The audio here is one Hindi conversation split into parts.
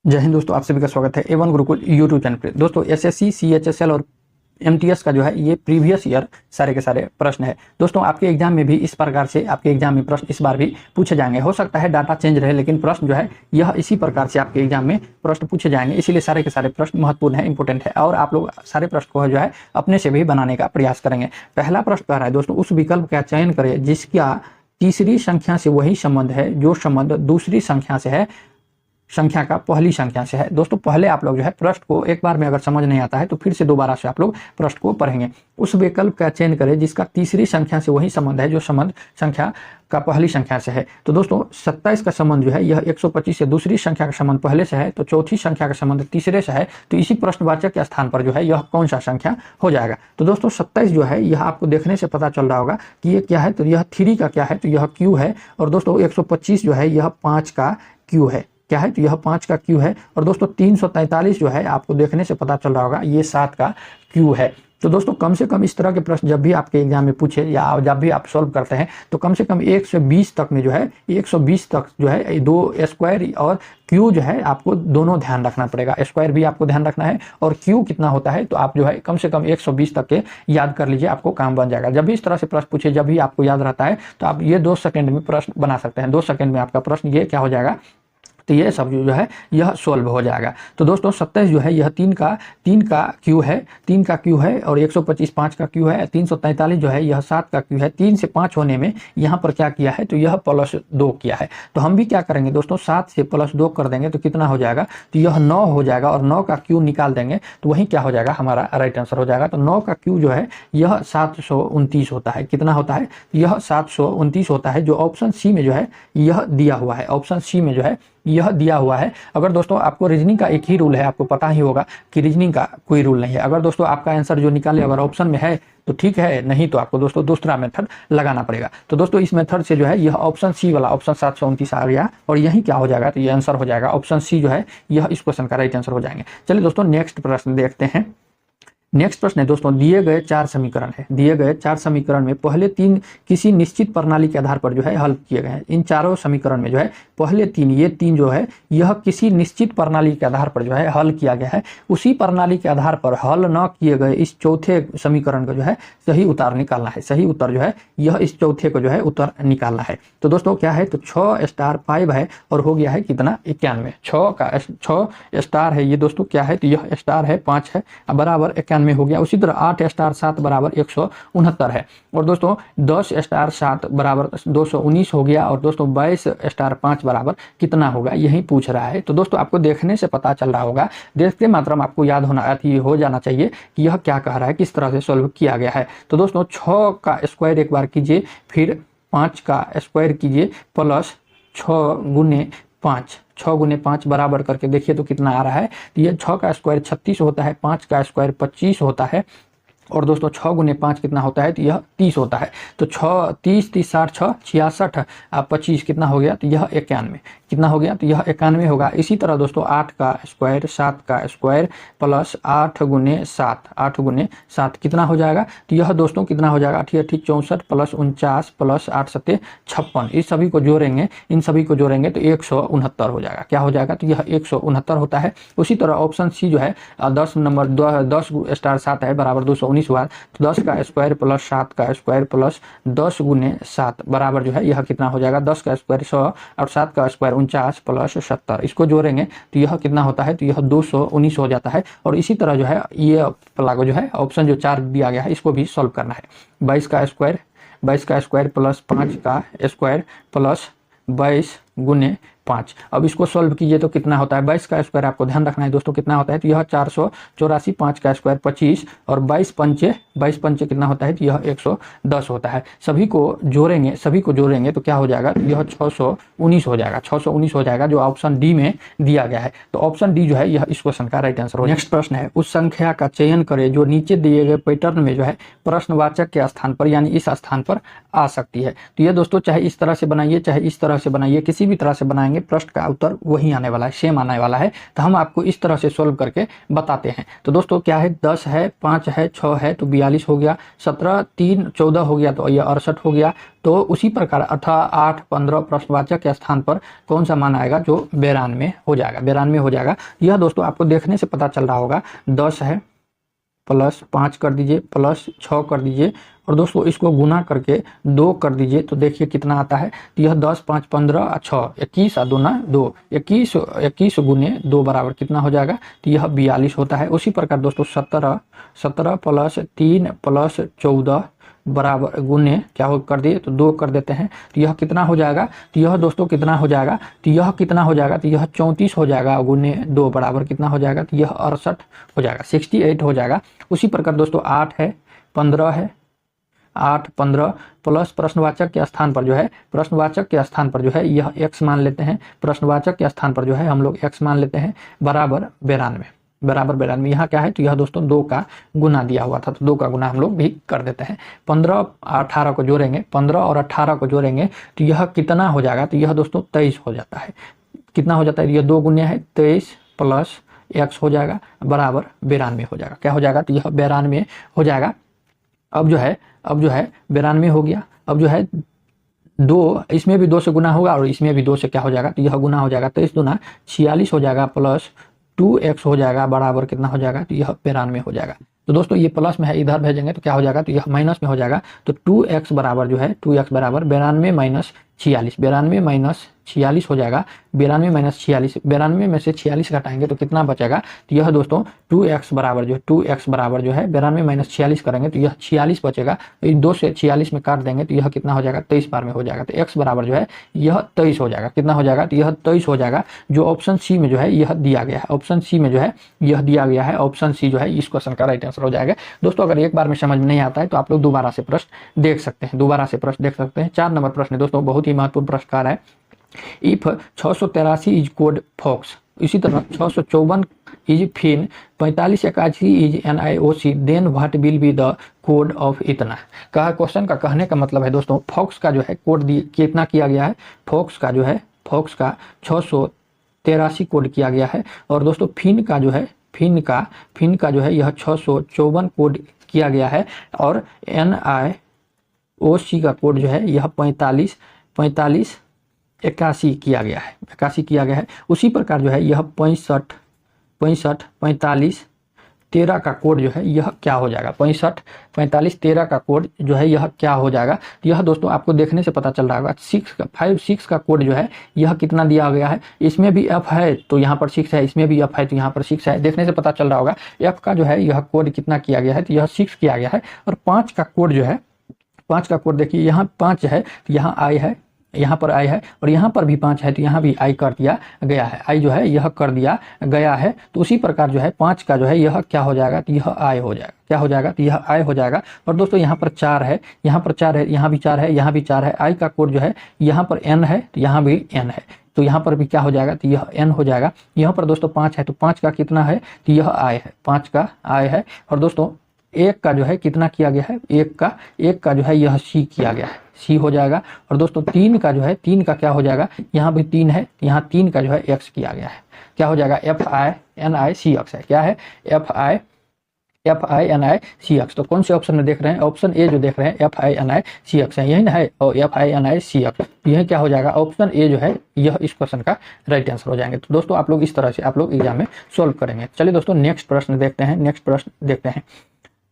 जय हिंद दोस्तों, आप सभी का स्वागत है A1 गुरुकुल यूट्यूब चैनल पे। दोस्तों एसएससी, सीएचएसएल और एमटीएस का जो है ये प्रीवियस ईयर सारे के सारे प्रश्न है। दोस्तों आपके एग्जाम में भी इस प्रकार से आपके एग्जाम में प्रश्न इस बार भी पूछे जाएंगे। हो सकता है डाटा चेंज रहे, लेकिन प्रश्न जो है यह इसी प्रकार से आपके एग्जाम में प्रश्न पूछे जाएंगे। इसीलिए सारे के सारे प्रश्न महत्वपूर्ण है, इंपॉर्टेंट है और आप लोग सारे प्रश्न को जो है अपने से भी बनाने का प्रयास करेंगे। पहला प्रश्न कह रहा है दोस्तों, उस विकल्प का चयन करें जिसका तीसरी संख्या से वही संबंध है जो संबंध दूसरी संख्या से है, संख्या का पहली संख्या से है। दोस्तों पहले आप लोग जो है प्रश्न को एक बार में अगर समझ नहीं आता है तो फिर से दोबारा से आप लोग प्रश्न को पढ़ेंगे। उस विकल्प का चयन करें जिसका तीसरी संख्या से वही संबंध है जो संबंध संख्या का पहली संख्या से है। तो दोस्तों 27 का संबंध जो है यह 125 से दूसरी संख्या का संबंध पहले से है, तो चौथी संख्या का संबंध तीसरे से है। तो इसी प्रश्नवाचक के स्थान पर जो है यह कौन सा संख्या हो जाएगा। तो दोस्तों 27 जो है यह आपको देखने से पता चल रहा होगा कि ये क्या है, तो यह 3 का क्या है, तो यह क्यू है। और दोस्तों 125 जो है यह 5 का क्यू है, क्या है, तो यह 5 का क्यू है। और दोस्तों 343 जो है आपको देखने से पता चल रहा होगा ये 7 का क्यू है। तो दोस्तों कम से कम इस तरह के प्रश्न जब भी आपके एग्जाम में पूछे या जब भी आप सॉल्व करते हैं तो कम से कम 1 से 20 तक में जो है 120 तक जो है दो स्क्वायर और क्यू जो है आपको दोनों ध्यान रखना पड़ेगा। स्क्वायर भी आपको ध्यान रखना है और क्यू कितना होता है तो आप जो है कम से कम 120 तक के याद कर लीजिए, आपको काम बन जाएगा। जब भी इस तरह से प्रश्न पूछे, जब भी आपको याद रहता है तो आप ये 2 सेकंड में प्रश्न बना सकते हैं। 2 सेकंड में आपका प्रश्न ये क्या हो जाएगा, तो ये सब जो है यह सोल्व हो जाएगा। तो दोस्तों 27 जो है यह 3 का क्यू है, 3 का क्यू है। और 125 5 का क्यू है। 343 जो है यह 7 का क्यू है। 3 से 5 होने में यहाँ पर क्या किया है, तो यह +2 किया है। तो हम भी क्या करेंगे दोस्तों, 7 से +2 कर देंगे तो कितना हो जाएगा, तो यह 9 हो जाएगा। और 9 का क्यू निकाल देंगे तो वही क्या हो जाएगा, हमारा राइट आंसर हो जाएगा। तो 9 का क्यू जो है यह 729 होता है। कितना होता है, यह 729 होता है, जो ऑप्शन सी में जो है यह दिया हुआ है। ऑप्शन सी में जो है यह दिया हुआ है। अगर दोस्तों आपको रीजनिंग का एक ही रूल है, आपको पता ही होगा कि रीजनिंग का कोई रूल नहीं है। अगर दोस्तों आपका आंसर जो निकाले अगर ऑप्शन में है तो ठीक है, नहीं तो आपको दोस्तों दूसरा मेथड लगाना पड़ेगा। तो दोस्तों इस मेथड से जो है यह ऑप्शन सी वाला ऑप्शन 729 आ गया और यही क्या हो जाएगा, तो ये आंसर हो जाएगा। ऑप्शन सी जो है यह इस क्वेश्चन का राइट आंसर हो जाएंगे। चलिए दोस्तों नेक्स्ट प्रश्न देखते हैं। नेक्स्ट प्रश्न है दोस्तों, दिए गए 4 समीकरण है। दिए गए 4 समीकरण में पहले 3 किसी निश्चित प्रणाली के आधार पर जो है हल किए गए हैं। इन चारों समीकरण में जो है पहले 3 ये 3 जो है यह किसी निश्चित प्रणाली के आधार पर जो है हल किया गया है। उसी प्रणाली के आधार पर हल न किए गए इस चौथे समीकरण का जो है सही उत्तर निकालना है। सही उत्तर जो है यह इस चौथे को जो है उत्तर निकालना है। तो दोस्तों क्या है, तो 6 स्टार 5 है और हो गया है कितना, 91। 6 स्टार है ये दोस्तों, क्या है, तो यह स्टार है 5 है बराबर 91 में हो गया। उसी तरह 8 स्टार 7 बराबर 169 है। और दोस्तों 10 स्टार 7 बराबर 219 हो गया। और दोस्तों 22 स्टार 5 बराबर कितना होगा, यही पूछ रहा है। तो दोस्तों आपको देखने से पता चल रहा होगा, देखते मात्र में आपको याद होना हो जाना चाहिए कि यह क्या कह रहा है, किस तरह से सोल्व किया गया है। तो दोस्तों 6 का स्क्वायर एक बार कीजिए, फिर 5 का स्क्वायर कीजिए प्लस 6 गुने 5, 6 गुने 5 बराबर करके देखिए तो कितना आ रहा है। तो ये 6 का स्क्वायर 36 होता है, 5 का स्क्वायर 25 होता है। और दोस्तों 6 गुने 5 कितना होता है, तो यह 30 होता है। तो 6 30 30 60 6 66 25 कितना हो गया, तो यह 91 कितना हो गया, तो यह 91 होगा। इसी तरह दोस्तों 8 का स्क्वायर 7 का स्क्वायर प्लस 8 गुने 7, 8 गुने 7 कितना हो जाएगा, तो यह दोस्तों कितना हो जाएगा, 8 8 64 प्लस 49 प्लस 8 7 56। इस सभी को जोड़ेंगे, इन सभी को जोड़ेंगे तो 169 हो जाएगा। क्या हो जाएगा, तो यह 169 होता है। उसी तरह ऑप्शन सी जो है 10 नंबर 10 स्टार 7 है बराबर 219 हुआ। तो 10 का स्क्वायर प्लस 7 का स्क्वायर प्लस 10 गुने 7 बराबर जो है यह कितना हो जाएगा, 10 का स्क्वायर 100 और 7 का स्क्वायर 49 प्लस 70। इसको जोड़ेंगे तो यह कितना होता है, तो यह 219 हो जाता है। और इसी तरह जो है ये प्लागो जो है ऑप्शन जो 4 दिया गया है इसको भी सॉल्व करना है। 22 का स्क्वायर प्लस 5 का स्क्वायर प्लस 22 गुने 5। अब इसको सॉल्व कीजिए तो कितना होता है, 22 का स्क्वायर आपको ध्यान रखना है दोस्तों कितना होता है, तो यह 484, 5 का स्क्वायर 25 और 22 पंचे कितना होता है, तो यह 110 होता है। सभी को जोड़ेंगे तो क्या हो जाएगा, तो यह 619 हो जाएगा। 619 हो जाएगा जो ऑप्शन डी में दिया गया है। तो ऑप्शन डी जो है यह इस क्वेश्चन का राइट आंसर हो। नेक्स्ट प्रश्न है, उस संख्या का चयन करें जो नीचे दिए गए पैटर्न में जो है प्रश्नवाचक के स्थान पर यानी इस स्थान पर आ सकती है। तो ये दोस्तों चाहे इस तरह से बनाइए चाहे इस तरह से बनाइए, किसी भी तरह से बनाएंगे प्रश्न का उत्तर वही आने वाला है, सेम आने वाला है। तो हम आपको इस तरह से सोल्व करके बताते हैं। तो दोस्तों क्या है, 10 है, 5 है, 6 है तो 42 हो गया, 17, 3, 14 हो गया तो यह 68 हो गया। तो उसी प्रकार 18, 8, 15 प्रश्नवाचक के स्थान पर कौन सा मान आएगा, जो 92 हो जाएगा, 92 हो जाएगा। यह दोस्तों आपको देखने से पता चल रहा होगा, 10 है प्लस 5 कर दीजिए प्लस 6 कर दीजिए और दोस्तों इसको गुना करके 2 कर दीजिए तो देखिए कितना आता है। तो यह 10, 5, 15 और 6, 21 और 2 ना 2, 21 गुने 2 बराबर कितना हो जाएगा, तो यह 42 होता है। उसी प्रकार दोस्तों 17 प्लस 3 प्लस 14 बराबर गुने क्या हो कर दिए तो 2 कर देते हैं। तो यह कितना हो जाएगा, तो यह दोस्तों कितना हो जाएगा, तो यह कितना हो जाएगा, तो यह 34 हो जाएगा गुने 2 बराबर कितना हो जाएगा, तो यह 68 हो जाएगा, 68 हो जाएगा। उसी प्रकार दोस्तों 8 है, 15 है, 8, 15 प्लस प्रश्नवाचक के स्थान पर जो है, प्रश्नवाचक के स्थान पर जो है यह x मान लेते हैं, प्रश्नवाचक के स्थान पर जो है हम लोग x मान लेते हैं, बराबर 92, बराबर 92। यहाँ क्या है, तो यह दोस्तों 2 का गुना दिया हुआ था तो 2 का गुना हम लोग भी कर देते हैं। 15 18 को जोड़ेंगे, 15 और 18 को जोड़ेंगे तो यह कितना हो जाएगा, तो यह दोस्तों 23 हो जाता है। कितना हो जाता है, यह 2 गुने है, 23 प्लस x हो जाएगा बराबर 92 हो जाएगा। क्या हो जाएगा, तो यह 92 हो जाएगा। अब जो है 92 हो गया। अब जो है 2, इसमें भी 2 से गुना होगा और इसमें भी 2 से क्या हो जाएगा, तो यह गुना हो जाएगा, 23 दूना 46 हो जाएगा प्लस 2x हो जाएगा बराबर कितना हो जाएगा, तो यह 92 हो जाएगा। तो दोस्तों ये प्लस में है, इधर भेजेंगे तो क्या हो जाएगा, तो यह माइनस में हो जाएगा। तो 2x बराबर जो है 2x बराबर 92 माइनस 46, 92 माइनस 46 हो जाएगा, 92 माइनस 46, 92 में से 46 घटाएंगे तो कितना बचेगा, तो यह दोस्तों 2x बराबर जो है 2x बराबर जो है 92 माइनस 46 करेंगे तो यह 46 बचेगा। 2 से 46 में काट देंगे तो यह कितना हो जाएगा, 23 बार में हो जाएगा। तो x बराबर जो है यह 23 हो जाएगा। कितना हो जाएगा, तो यह 23 हो जाएगा, जो ऑप्शन सी में जो है यह दिया गया है, ऑप्शन सी में जो है यह दिया गया है, ऑप्शन सी जो है इस क्वेश्चन का राइट आंसर हो जाएगा। दोस्तों अगर एक बार में समझ में नहीं आता है तो आप लोग दोबारा से प्रश्न देख सकते हैं, दोबारा से प्रश्न देख सकते हैं। 4 नंबर प्रश्न दोस्तों बहुत ही महत्वपूर्ण प्रश्न है। इफ 683 इज कोड फॉक्स, इसी तरह 654 is fin, 45 81 is NIOC, then what will be the code of इतना। कहा क्वेश्चन का कहने का मतलब है दोस्तों फॉक्स का जो है कोड कितना किया गया है, फॉक्स का जो है फॉक्स का 683 कोड किया गया है और दोस्तों फिन का जो है फिन का जो है यह 654 कोड किया गया है और NIOC का कोड जो है यह 45 81 किया गया है, 81 किया गया है। उसी प्रकार जो है यह 65 45 13 का कोड जो है यह क्या हो जाएगा, 65 45 13 का कोड जो है यह क्या हो जाएगा। यह दोस्तों आपको देखने से पता चल रहा होगा 6 का कोड जो है यह कितना दिया गया है, इसमें भी f है तो यहाँ पर 6 है, इसमें भी f है तो यहाँ पर 6 है। देखने से पता चल रहा होगा f का जो है यह कोड कितना किया गया है, तो यह 6 किया गया है। और 5 का कोड जो है, 5 का कोड देखिए यहाँ 5 है तो यहाँ i है, यहाँ पर i है और यहाँ पर भी 5 है तो यहाँ भी i कर दिया गया है, i जो है यह कर दिया गया है। तो उसी प्रकार जो है 5 का जो है यह क्या हो जाएगा, तो यह i हो जाएगा, क्या हो जाएगा, तो यह i हो जाएगा। और दोस्तों यहाँ पर 4 है, यहाँ पर 4 है, यहाँ भी 4 है, यहाँ भी 4 है, i का कोड जो है यहाँ पर n है तो यहाँ भी n है, तो यहाँ पर भी क्या हो जाएगा, तो यह n हो जाएगा। यहाँ पर दोस्तों 5 है तो 5 का कितना है, तो यह i है, 5 का i है। और दोस्तों 1 का जो है कितना किया गया है, 1 का जो है यह c किया गया है, c हो जाएगा। और दोस्तों 3 का जो है 3 का क्या हो जाएगा, यहाँ भी 3 है, यहाँ 3 का जो है x किया गया है, क्या हो जाएगा, FINICX है, क्या है FINICX। तो कौन से ऑप्शन में देख रहे हैं, ऑप्शन ए जो देख रहे हैं FINICX है, यही ना है, और FINICX यह क्या हो जाएगा, ऑप्शन ए जो है यह इस क्वेश्चन का राइट आंसर हो जाएंगे। तो दोस्तों आप लोग इस तरह से आप लोग एग्जाम में सोल्व करेंगे। चलिए दोस्तों नेक्स्ट प्रश्न देखते हैं, नेक्स्ट प्रश्न देखते हैं।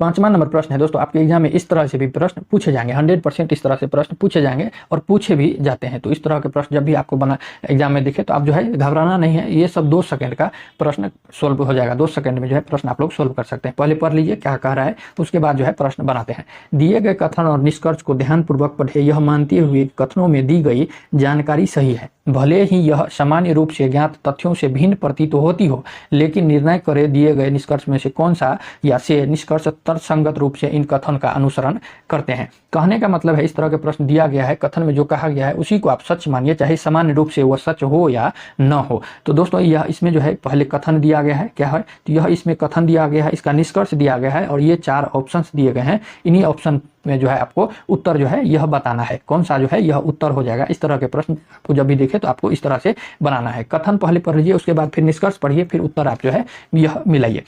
5वां नंबर प्रश्न है दोस्तों, आपके एग्जाम में इस तरह से भी प्रश्न पूछे जाएंगे, 100% इस तरह से प्रश्न पूछे जाएंगे और पूछे भी जाते हैं। तो इस तरह के प्रश्न जब भी आपको बना एग्जाम में दिखे तो आप जो है घबराना नहीं है, ये सब 2 सेकंड का प्रश्न सोल्व हो जाएगा, 2 सेकंड में जो है प्रश्न आप लोग सोल्व कर सकते हैं। पहले पढ़ लीजिए क्या कह रहा है, उसके बाद जो है प्रश्न बनाते हैं। दिए गए कथन और निष्कर्ष को ध्यानपूर्वक पढ़े, यह मानते हुए कथनों में दी गई जानकारी सही है, भले ही यह सामान्य रूप से ज्ञात तथ्यों से भिन्न प्रतीत होती हो, लेकिन निर्णय करे दिए गए निष्कर्ष में से कौन सा या से निष्कर्ष तर्कसंगत रूप से इन कथन का अनुसरण करते हैं। कहने का मतलब है इस तरह के प्रश्न दिया गया है, कथन में जो कहा गया है उसी को आप सच मानिए, चाहे सामान्य रूप से वह सच हो या न हो। तो दोस्तों यह इसमें जो है पहले कथन दिया गया है, क्या है तो यह इसमें कथन दिया गया है, इसका निष्कर्ष दिया गया है और ये 4 ऑप्शंस दिए गए हैं। इन्हीं ऑप्शन में जो है आपको उत्तर जो है यह बताना है, कौन सा जो है यह उत्तर हो जाएगा। इस तरह के प्रश्न आपको जब भी देखे तो आपको इस तरह से बनाना है। कथन पहले पढ़ लीजिए, उसके बाद फिर निष्कर्ष पढ़िए, फिर उत्तर आप जो है यह मिलाइए।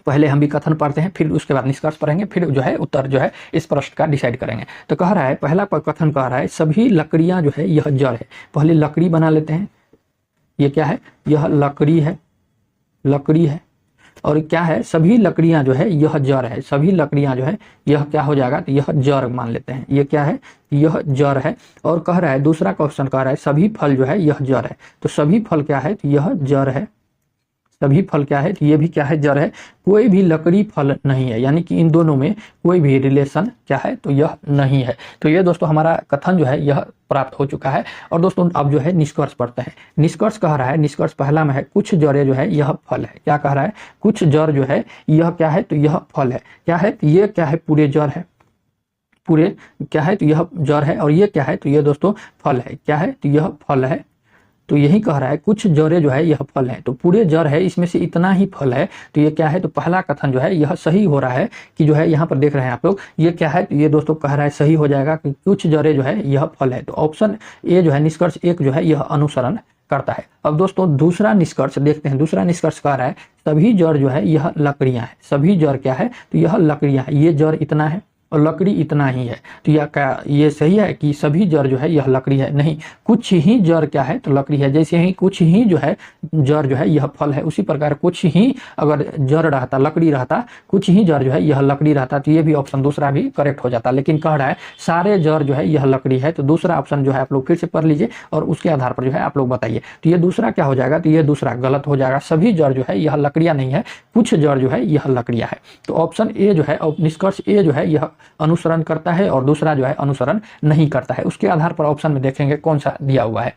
पहले हम भी कथन पढ़ते हैं, फिर उसके बाद निष्कर्ष पढ़ेंगे, फिर जो है उत्तर जो है इस प्रश्न का डिसाइड करेंगे। तो कह रहा है, पहला कथन कह रहा है सभी लकड़ियां जो है यह जड़ है। पहले लकड़ी बना लेते हैं, ये क्या है, यह लकड़ी है, लकड़ी है। और क्या है, सभी लकड़ियां जो है यह जड़ है, सभी लकड़ियां जो है यह क्या हो जाएगा, तो यह जड़ मान लेते हैं, ये क्या है, यह जड़ है। और कह रहा है दूसरा क्वेश्चन कह रहा है सभी फल जो है यह जड़ है। तो सभी फल क्या है, तो यह जड़ है, सभी फल क्या है, तो ये भी क्या है, जड़ है। कोई भी लकड़ी फल नहीं है, यानी कि इन दोनों में कोई भी रिलेशन क्या है, तो यह नहीं है। तो ये दोस्तों हमारा कथन जो है यह प्राप्त हो चुका है। और दोस्तों अब जो है निष्कर्ष पढ़ते हैं। निष्कर्ष कह रहा है, निष्कर्ष पहला में है कुछ जड़ें जो है यह फल है। क्या कह रहा है, कुछ जड़ जो है यह क्या है, तो यह फल है। क्या है, तो ये क्या है, पूरे जड़ है, पूरे क्या है, तो यह जड़ है। और ये क्या है, तो ये दोस्तों फल है। क्या है, तो यह फल है। तो यही कह रहा है कुछ जड़ें जो है यह फल है, तो पूरे जड़ है, इसमें से इतना ही फल है। तो ये क्या है, तो पहला कथन जो है यह सही हो रहा है कि जो है यहाँ पर देख रहे हैं आप लोग, ये क्या है, तो ये दोस्तों कह रहा है सही हो जाएगा कि कुछ जड़ें जो है यह फल है। तो ऑप्शन ए जो है निष्कर्ष 1 जो है यह अनुसरण करता है। अब दोस्तों दूसरा निष्कर्ष देखते हैं। दूसरा निष्कर्ष कह रहा है सभी जड़ जो है यह लकड़ियां है। सभी जड़ क्या है, तो यह लकड़ियां है, ये जड़ इतना है और लकड़ी इतना ही है। तो यह क्या, ये सही है कि सभी जड़ जो है यह लकड़ी है? नहीं, कुछ ही जड़ क्या है, तो लकड़ी है। जैसे ही कुछ ही जो है जड़ जो है यह फल है, उसी प्रकार कुछ ही अगर जड़ रहता, लकड़ी रहता, कुछ ही जड़ जो है यह लकड़ी रहता, तो ये भी ऑप्शन दूसरा भी करेक्ट हो जाता। लेकिन कह रहा है सारे जड़ जो है यह लकड़ी है। तो दूसरा ऑप्शन जो है आप लोग फिर से पढ़ लीजिए और उसके आधार पर जो है आप लोग बताइए। तो ये दूसरा क्या हो जाएगा, तो ये दूसरा गलत हो जाएगा। सभी जड़ जो है यह लकड़ियां नहीं है, कुछ जड़ जो है यह लकड़ियां है। तो ऑप्शन ए जो है, निष्कर्ष ए जो है यह अनुसरण करता है और दूसरा जो है अनुसरण नहीं करता है। उसके आधार पर ऑप्शन में देखेंगे कौन सा दिया हुआ है।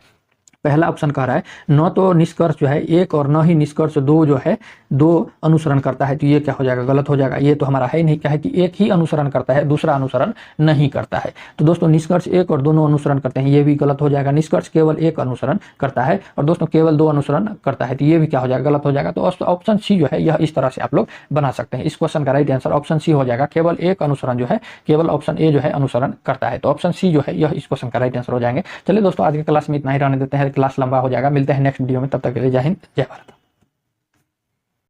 पहला ऑप्शन कह रहा है न तो निष्कर्ष जो है 1 और न ही निष्कर्ष 2 जो है 2 अनुसरण करता है। तो ये क्या हो जाएगा, गलत हो जाएगा। ये तो हमारा है ही नहीं। क्या है कि 1 ही अनुसरण करता है, दूसरा अनुसरण नहीं करता है। तो दोस्तों निष्कर्ष 1 और दोनों अनुसरण करते हैं, ये भी गलत हो जाएगा। निष्कर्ष केवल 1 अनुसरण करता है और दोस्तों केवल 2 अनुसरण करता है, तो ये भी क्या हो जाएगा, गलत हो जाएगा। तो ऑप्शन सी जो है यह इस तरह से आप लोग बना सकते हैं। इस क्वेश्चन का राइट आंसर ऑप्शन सी हो जाएगा। केवल 1 अनुसरण जो है, केवल ऑप्शन ए जो है अनुसरण करता है। तो ऑप्शन सी जो है यह इस क्वेश्चन का राइट आंसर हो जाएंगे। चलिए दोस्तों आज की क्लास में इतना ही रहने देते हैं, क्लास लंबा हो जाएगा। मिलते हैं नेक्स्ट वीडियो में, तब तक के लिए जय हिंद, जय भारत।